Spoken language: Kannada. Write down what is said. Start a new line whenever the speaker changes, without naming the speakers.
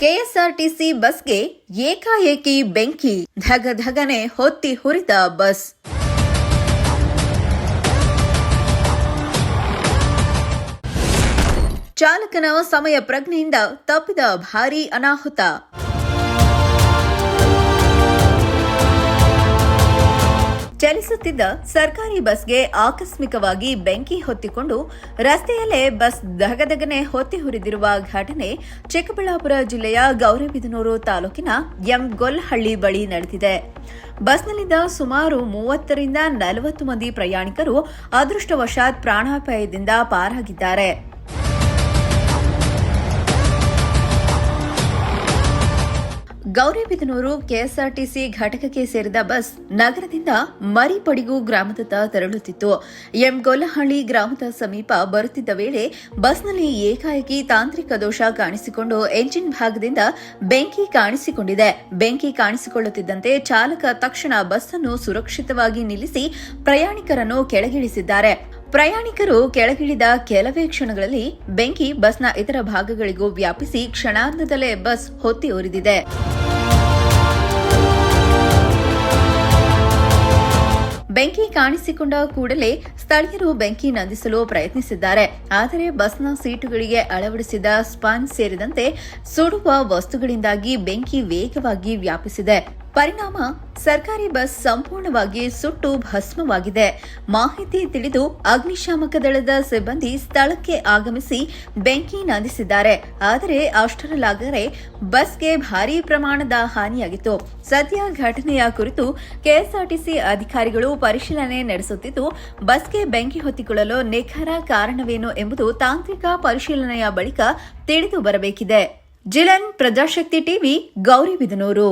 ಕೆಎಸ್ಆರ್ಟಿಸಿ ಬಸ್ಗೆ ಏಕಾಏಕಿ ಬೆಂಕಿ, ಧಗಧಗನೆ ಹೊತ್ತಿ ಹುರಿದ ಬಸ್. ಚಾಲಕನ ಸಮಯ ಪ್ರಜ್ಞೆಯಿಂದ ತಪ್ಪಿದ ಭಾರೀ ಅನಾಹುತ. ಚಲಿಸುತ್ತಿದ್ದ ಸರ್ಕಾರಿ ಬಸ್ಗೆ ಆಕಸ್ಮಿಕವಾಗಿ ಬೆಂಕಿ ಹೊತ್ತಿಕೊಂಡು ರಸ್ತೆಯಲ್ಲೇ ಬಸ್ ದಗದಗನೆ ಹೊತ್ತಿ ಹುರಿದಿರುವ ಘಟನೆ ಚಿಕ್ಕಬಳ್ಳಾಪುರ ಜಿಲ್ಲೆಯ ಗೌರಿಬಿದನೂರು ತಾಲೂಕಿನ ಗೊಲ್ಲಹಳ್ಳಿ ಬಳಿ ನಡೆದಿದೆ. ಬಸ್ನಲ್ಲಿದ್ದ ಸುಮಾರು 30 ರಿಂದ 40 ಮಂದಿ ಪ್ರಯಾಣಿಕರು ಅದೃಷ್ಟವಶಾತ್ ಪ್ರಾಣಾಪಾಯದಿಂದ ಪಾರಾಗಿದ್ದಾರೆ. ಗೌರಿಬಿದನೂರು ಕೆಎಸ್ಆರ್ಟಿಸಿ ಘಟಕಕ್ಕೆ ಸೇರಿದ ಬಸ್ ನಗರದಿಂದ ಮರಿಪಡಿಗು ಗ್ರಾಮದತ್ತ ತೆರಳುತ್ತಿತ್ತು. ಗೊಲ್ಲಹಳ್ಳಿ ಗ್ರಾಮದ ಸಮೀಪ ಬರುತ್ತಿದ್ದ ವೇಳೆ ಬಸ್ನಲ್ಲಿ ಏಕಾಏಕಿ ತಾಂತ್ರಿಕ ದೋಷ ಕಾಣಿಸಿಕೊಂಡು ಎಂಜಿನ್ ಭಾಗದಿಂದ ಬೆಂಕಿ ಕಾಣಿಸಿಕೊಂಡಿದೆ. ಬೆಂಕಿ ಕಾಣಿಸಿಕೊಳ್ಳುತ್ತಿದ್ದಂತೆ ಚಾಲಕ ತಕ್ಷಣ ಬಸ್ ಅನ್ನು ಸುರಕ್ಷಿತವಾಗಿ ನಿಲ್ಲಿಸಿ ಪ್ರಯಾಣಿಕರನ್ನು ಕೆಳಗಿಳಿಸಿದ್ದಾರೆ. ಪ್ರಯಾಣಿಕರು ಕೆಳಗಿಳಿದ ಕೆಲವೇ ಕ್ಷಣಗಳಲ್ಲಿ ಬೆಂಕಿ ಬಸ್ನ ಇತರ ಭಾಗಗಳಿಗೂ ವ್ಯಾಪಿಸಿ ಕ್ಷಣಾರ್ಧದಲ್ಲೇ ಬಸ್ ಹೊತ್ತಿ ಉರಿದಿದೆ. ಬೆಂಕಿ ಕಾಣಿಸಿಕೊಂಡ ಕೂಡಲೇ ಸ್ಥಳೀಯರು ಬೆಂಕಿ ನಂದಿಸಲು ಪ್ರಯತ್ನಿಸಿದ್ದಾರೆ. ಆದರೆ ಬಸ್ನ ಸೀಟುಗಳಿಗೆ ಅಳವಡಿಸಿದ ಸ್ಪಾಂಜ್ ಸೇರಿದಂತೆ ಸುಡುವ ವಸ್ತುಗಳಿಂದಾಗಿ ಬೆಂಕಿ ವೇಗವಾಗಿ ವ್ಯಾಪಿಸಿದೆ. ಪರಿಣಾಮ ಸರ್ಕಾರಿ ಬಸ್ ಸಂಪೂರ್ಣವಾಗಿ ಸುಟ್ಟು ಭಸ್ಮವಾಗಿದೆ. ಮಾಹಿತಿ ತಿಳಿದು ಅಗ್ನಿಶಾಮಕ ದಳದ ಸಿಬ್ಬಂದಿ ಸ್ಥಳಕ್ಕೆ ಆಗಮಿಸಿ ಬೆಂಕಿ ನಂದಿಸಿದ್ದಾರೆ. ಆದರೆ ಅಷ್ಟರಲ್ಲಾಗಲೇ ಬಸ್ಗೆ ಭಾರೀ ಪ್ರಮಾಣದ ಹಾನಿಯಾಗಿತ್ತು. ಸದ್ಯ ಘಟನೆಯ ಕುರಿತು ಕೆಎಸ್ಆರ್ಟಿಸಿ ಅಧಿಕಾರಿಗಳು ಪರಿಶೀಲನೆ ನಡೆಸುತ್ತಿದ್ದು, ಬಸ್ಗೆ ಬೆಂಕಿ ಹೊತ್ತಿಕೊಳ್ಳಲು ನಿಖರ ಕಾರಣವೇನು ಎಂಬುದು ತಾಂತ್ರಿಕ ಪರಿಶೀಲನೆಯ ಬಳಿಕ ತಿಳಿದು ಬರಬೇಕಿದೆ. ಜಿಲನ್, ಪ್ರಜಾಶಕ್ತಿ ಟಿವಿ, ಗೌರಿಬಿದನೂರು.